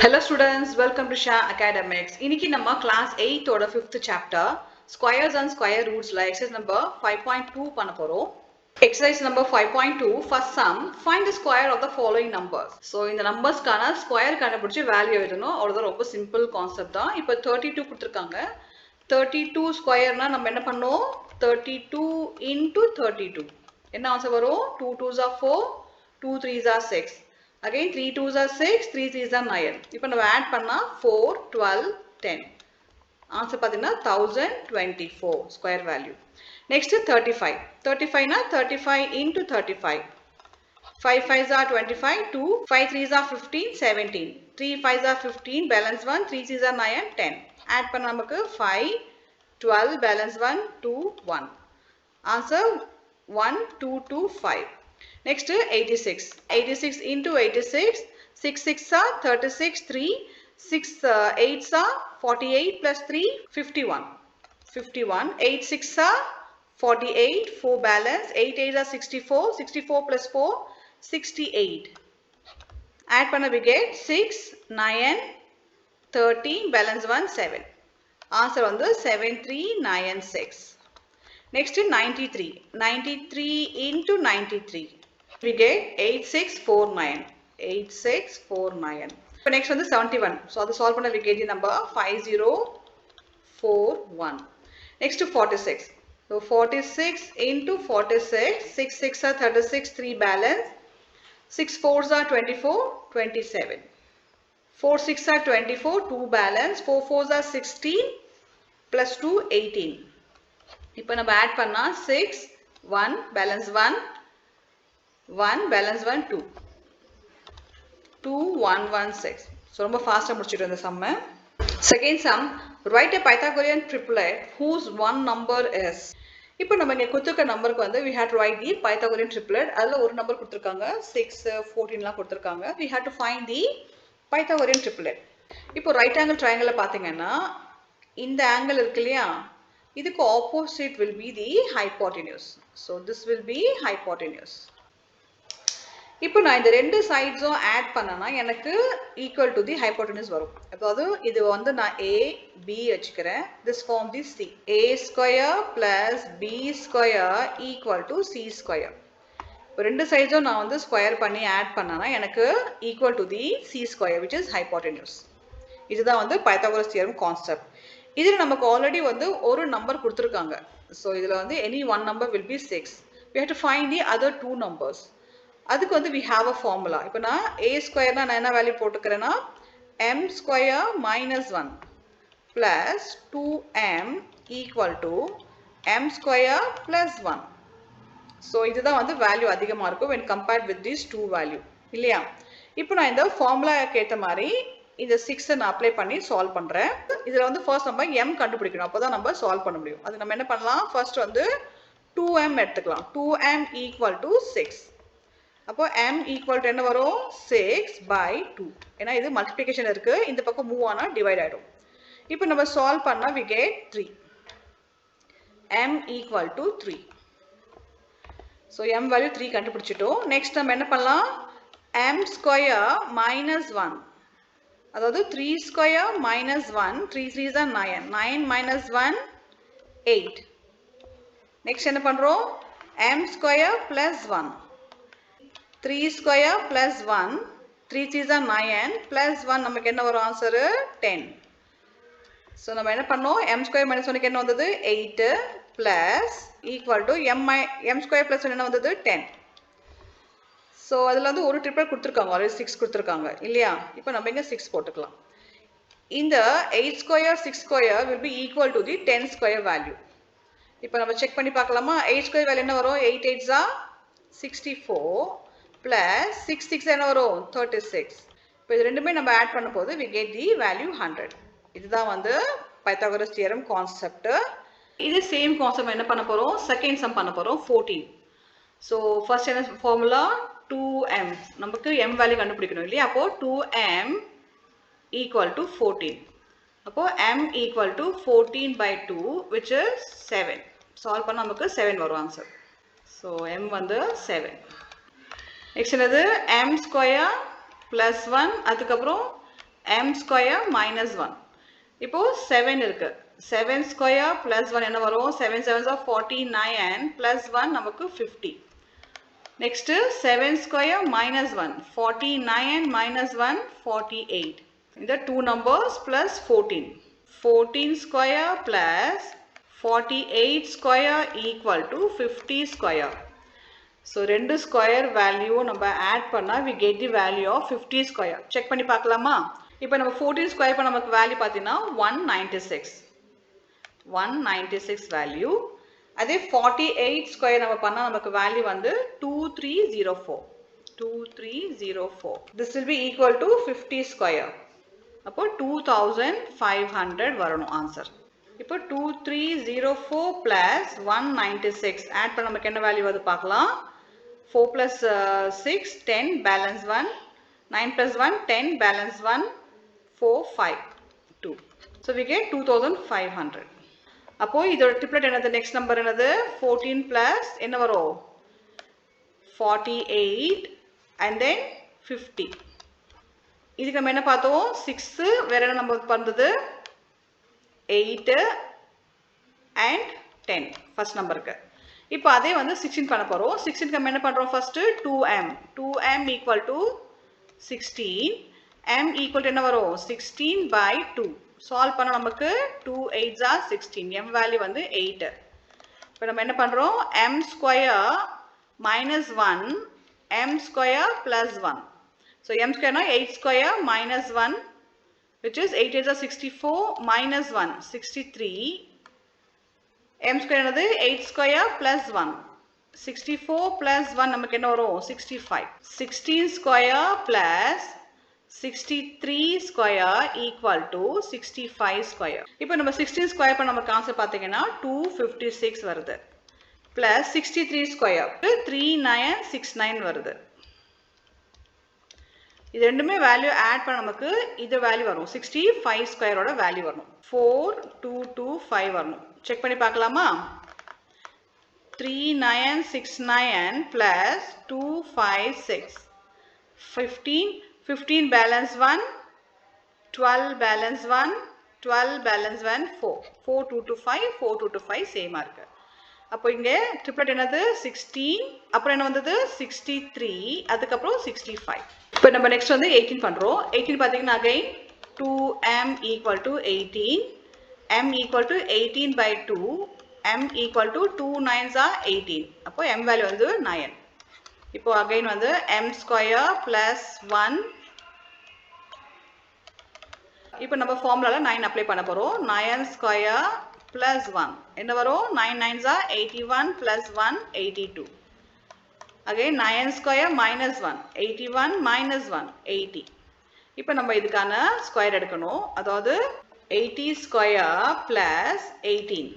Hello students, welcome to Shah Academics. இன்னைக்கு நம்ம class 8 ஓட 5th chapter squares and square roots ல exercise number 5.2 பண்ண போறோம். Exercise number 5.2 first sum find the square of the following numbers. So இந்த நம்பர்ஸ்க்கான square கண்டுபிடிச்சு value எழுதணும். அவ்வளவுதான், ரொம்ப சிம்பிள் கான்செப்ட் தான். இப்போ 32 கொடுத்திருக்காங்க. 32 ஸ்கொயர்னா நம்ம என்ன பண்ணோம்? 32 into 32. என்ன ஆன்சர் வரும்? 2 2s are 4, 2 3s are 6. Again 3 2s are 6, 3 3s are 9. இப்போ நம்ம ஆட் பண்ணா 4, 12, 10. ஆன்சர் பார்த்தீங்கன்னா 1024 ஸ்கொயர் வேல்யூ. நெக்ஸ்ட் 35. 35 னா 35 into 35. 5 5s are 25, 2, 5 3s are 15, 17. 3 5s are 15, balance 1, 3 6s are 9, 10. Add பண்ண நமக்கு 5, 12, balance 1, 2, 1. Answer 1, 2, 2, 5. Next 86. 86 into 86. 6 6 are 36, 3. 6 8s are 48 plus 3, 51. 51. 8 6 are 48, 4 balance. 8 8 are 64. 64 plus 4, 68. Add panna we get 6, 9, 13, balance 1, 7. Answer on the 7396. Next 93. 93 into 93. We get 8649. 8649. Next one is 71. So the solve panna we get the number 5041. Next to 46. So 46 into 46. 6 6 are 36, 3 balance. 6 4s are 24, 27. 4 6 are 24, 2 balance. 4 4s are 16 plus 2, 18. இப்போ நம்ம add பண்ணா 6, 1, balance 1, 1, balance 1, 2. 2, 1, 1, 6. So ரொம்ப ஃபாஸ்டா முடிச்சிட்டோம் இந்த சம்ம. Second sum, write a Pythagorean triplet whose one number is. இப்போ நம்ம இங்க கொடுத்திருக்க நம்பருக்கு வந்து we had to write the Pythagorean triplet. அதுல ஒரு நம்பர் கொடுத்திருக்காங்க, 6, 14லாம் கொடுத்திருக்காங்க. We had to find the Pythagorean triplet. இப்போ ரைட் ஆங்கிள் ட்ரையாங்கிள்ல பாத்தீங்கன்னா இந்த ஆங்கிள் இருக்கு இல்லையா, இதுக்கு opposite will be the hypotenuse. So this will be hypotenuse. இப்போ நான் இந்த ரெண்டு சைட்ஸும் ஆட் பண்ணனா எனக்கு equal to the hypotenuse வரும். அதாவது இது வந்து நான் a b வச்சுக்கிறேன். This form the c. a square plus b square equal to c square. இப்போ ரெண்டு சைட்ஸும் நான் வந்து ஸ்கொயர் பண்ணி ஆட் பண்ணனா எனக்கு equal to the c square which is hypotenuse. இதுதான் வந்து பைத்தாகோரஸ் தியரம் கான்செப்ட். இதில் நமக்கு ஆல்ரெடி வந்து ஒரு நம்பர் கொடுத்துருக்காங்க. ஸோ இதில் வந்து any one number will be 6. We have to find the other two numbers. அதுக்கு வந்து we have a formula. இப்போ நான் a ஸ்கொயர்னா நான் என்ன வேல்யூ போட்டுக்கிறேன்னா m square minus 1 plus 2m equal to m square plus 1. So இதுதான் வந்து வேல்யூ அதிகமாக இருக்கும் when compared with these two value இல்லையா. இப்போ நான் இந்த ஃபார்முலாக்கு ஏற்ற மாதிரி இந்த 6 நான் அப்ளை பண்ணி சால்வ் பண்றேன். இதுல வந்து ஃபர்ஸ்ட் நம்ம m கண்டுபிடிக்கணும். அப்பதான் நம்ம சால்வ் பண்ண முடியும். அது நம்ம என்ன பண்ணலாம்? ஃபர்ஸ்ட் வந்து 2m எடுத்துக்கலாம். 2m equal to 6. அப்போ m equal to என்ன வரும்? 6 by 2. ஏன்னா இது மல்டிப்ளிகேஷன் இருக்கு. இந்த பக்கம் மூவ் ஆனா டிவைட் ஆயிடும். இப்போ நம்ம சால்வ் பண்ணா we get 3. m equal to 3. So m value 3 கண்டுபிடிச்சிட்டோம். நெக்ஸ்ட் நம்ம என்ன பண்ணலாம்? m square minus 1. அதாவது 3 square minus 1, 3 3s are 9, 9 minus 1, 8. Next என்ன பண்றோம்? m square plus 1, 3 square plus 1, 3 3s are 9, plus 1 நமக்கு என்ன வரும் ஆன்சர்? 10. ஸோ நம்ம என்ன பண்ணோம்? m ஸ்கொயர் மைனஸ் 1க்கு என்ன வந்தது? 8 plus equal to m square plus 1 என்ன வந்தது? 10. ஸோ அதில் வந்து ஒரு ட்ரிபிள் கொடுத்துருக்காங்க, ஆல்ரெடி 6 கொடுத்துருக்காங்க இல்லையா. இப்போ நம்ம இங்கே 6 போட்டுக்கலாம். இந்த 8 square 6 square will be equal to the 10 square value. இப்போ நம்ம செக் பண்ணி பார்க்கலாமா? 8 ஸ்கொயர் வேல்யூ என்ன வரும்? 8 8s are 64 பிளஸ் 6 6 என்ன வரும்? 36. இப்போ இது ரெண்டுமே நம்ம ஆட் பண்ண போது we get the value 100. இதுதான் வந்து பைத்தாகோரஸ் தியரம் கான்செப்ட். இது சேம் கான்செப்ட் என்ன பண்ண போறோம்? செகண்ட் சம் பண்ண போறோம் 14. ஸோ ஃபர்ஸ்ட் என்ன ஃபார்முலா? 2m. நமக்கு m வேல்யூ கண்டுபிடிக்கணும் இல்லையா. அப்போ 2m equal to 14. அப்போ m equal to 14 by 2 which is 7. Solve பண்ண நமக்கு 7 வரும் ஆன்சர். ஸோ m வந்து 7. நெக்ஸ்ட் என்னது? m ஸ்கொயர் பிளஸ் 1, அதுக்கப்புறம் m square minus 1. இப்போ 7 இருக்கு. 7 square plus 1 என்ன வரும்? 7 7s are 49 plus 1 நமக்கு 50. Next 7 square minus 1. 49 minus 1 48. இந்த 2 numbers plus 14. 14 square plus 48 square equal to 50 square. So, ரெண்டு ஸ்கொயர் வேல்யூ நம்ம ஆட் பண்ணா we get the value of 50 square. Check பண்ணி பார்க்கலாமா? இப்போ நம்ம 14 ஸ்கொயர் பண்ண நமக்கு வேல்யூ பார்த்தீங்கன்னா 196. 196 வேல்யூ. அதே 48 ஸ்கொயர் நம்ம பண்ணா நமக்கு வேல்யூ வந்து 2304. 2304. This will be equal to 50 square. அப்போ 2500 வரணும் ஆன்சர். இப்போ 2304 plus 196 ஆட் பண்ண நமக்கு என்ன வேல்யூ வருது பார்க்கலாம். 4 plus 6 10 balance 1, 9 plus 1 10 balance 1, 4 5 2. So we get 2500. அப்போ இதோட triplet என்னது? next number என்னது? 14 plus என்ன வரும்? 48 and then 50. இதுக்கு நம்ம என்ன பார்த்தோம்? 6 வேற என்ன நம்ம பண்றது? 8 and 10 first நம்பருக்கு. இப்போ அதே வந்து 16 பண்ண போறோம். 16 நம்ம என்ன பண்றோம்? first 2m. 2m equal to 16. m equal to என்ன வரும்? 16 by 2. சால்வ் பண்ண நமக்கு 2 8s are 16. m வேல்யூ வந்து 8. இப்போ நம்ம என்ன பண்றோம்? m square minus 1 m square plus 1. So m square na 8 square minus 1, which is 8 8s are 64 minus 1 63. m square என்னது? 8 square plus 1. 64 plus 1 நமக்கு என்ன வரும்? 65. 16 square plus 63 square equal to 65 square. இப்போ நம்ம 16 square பண்ண நமக்கு ஆன்சர் பார்த்தீங்கன்னா 256 வருது. plus 63 square 3969 வருது. இது ரெண்டுமே வேல்யூ ஆட் பண்ண நமக்கு இது வேல்யூ வரும். 65 ஸ்கொயர் ஓட வேல்யூ வரணும். 4225 வரணும். செக் பண்ணி பார்க்கலாமா? 3969 plus 256. 15 balance 1, 12 balance 1, 12 balance 1, 4. 4225, 4225 சேமா இருக்கு. அப்போ இங்க ட்ரிப்ளெட் என்னது? 16, அப்புறம் என்ன வந்தது? 63, அதுக்கப்புறம் 65. இப்போ நம்ம நெக்ஸ்ட் வந்து 18 பண்றோம். 18 பாத்தீங்கன்னா again 2m equal to 18, m equal to 18 by 2, m equal to 2 9s are 18. அப்போ m வேல்யூ வந்து 9. இப்போ again வந்து m square plus 1. இப்போ நம்ம ஃபார்முலால 9 அப்ளை பண்ண போறோம். 9 square plus 1 என்ன வரும்? 9 9s are 81 plus 1 82. Again 9 square minus 1, 81 minus 1, 80. இப்போ நம்ம இதுக்கான ஸ்கொயர் எடுக்கணும். அதாவது 80 square plus 18.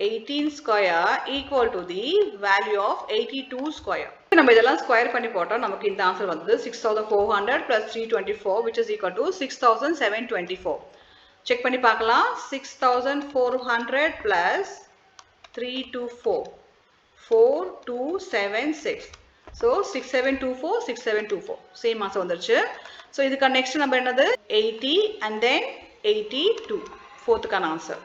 18 square equal to the value of 82 square. நம்ம இதெல்லாம் ஸ்கொயர் பண்ணி போட்டா நமக்கு இந்த ஆன்சர் வந்தது 6400 plus 324 which is equal to 6724. Check பண்ணி பார்க்கலாம். 6400 plus 324. 4276. So 6724 6724 same answer வந்துருச்சு. So இதுக்கு next number என்னது? 80 and then 82 fourth கான answer.